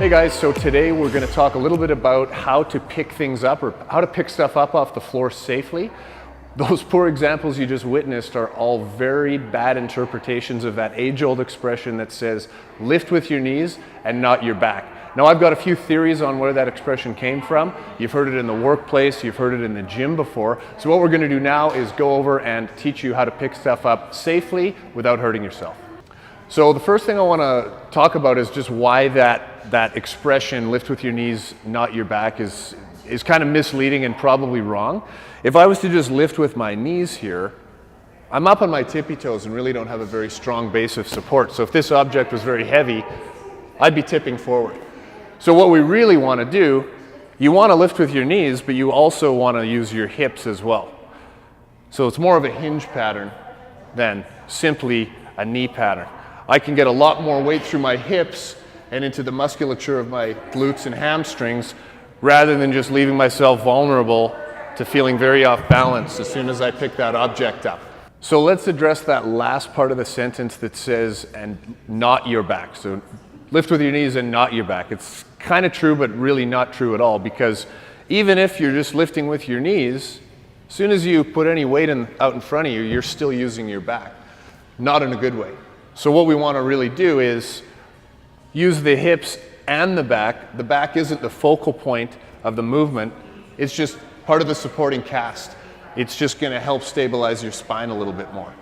Hey guys, so today we're going to talk a little bit about how to pick things up or how to pick stuff up off the floor safely. Those poor examples you just witnessed are all very bad interpretations of that age-old expression that says, lift with your knees and not your back. Now I've got a few theories on where that expression came from. You've heard it in the workplace, you've heard it in the gym before. So what we're going to do now is go over and teach you how to pick stuff up safely without hurting yourself. So the first thing I want to talk about is just why that expression, lift with your knees, not your back, is kind of misleading and probably wrong. If I was to just lift with my knees here, I'm up on my tippy toes and really don't have a very strong base of support. So if this object was very heavy, I'd be tipping forward. So what we really want to do, you want to lift with your knees, but you also want to use your hips as well. So it's more of a hinge pattern than simply a knee pattern. I can get a lot more weight through my hips and into the musculature of my glutes and hamstrings rather than just leaving myself vulnerable to feeling very off balance as soon as I pick that object up. So let's address that last part of the sentence that says, and not your back. So lift with your knees and not your back. It's kind of true, but really not true at all, because even if you're just lifting with your knees, as soon as you put any weight out in front of you, you're still using your back, not in a good way. So what we want to really do is use the hips and the back. The back isn't the focal point of the movement. It's just part of the supporting cast. It's just going to help stabilize your spine a little bit more.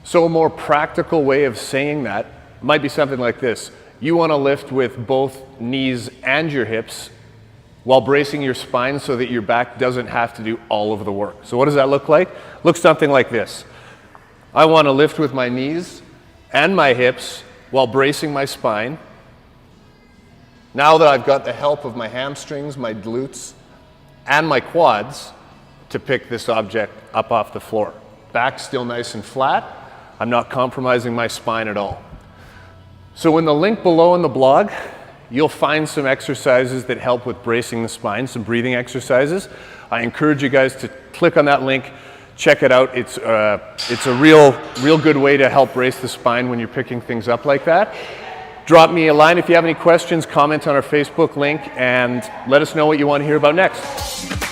So a more practical way of saying that might be something like this. You want to lift with both knees and your hips while bracing your spine so that your back doesn't have to do all of the work. So what does that look like? Looks something like this. I want to lift with my knees and my hips while bracing my spine. Now that I've got the help of my hamstrings, my glutes, and my quads to pick this object up off the floor. Back still nice and flat. I'm not compromising my spine at all. So in the link below in the blog, you'll find some exercises that help with bracing the spine, some breathing exercises. I encourage you guys to click on that link, check it out. It's a real good way to help brace the spine when you're picking things up like that. Drop me a line if you have any questions, comment on our Facebook link, and let us know what you want to hear about next.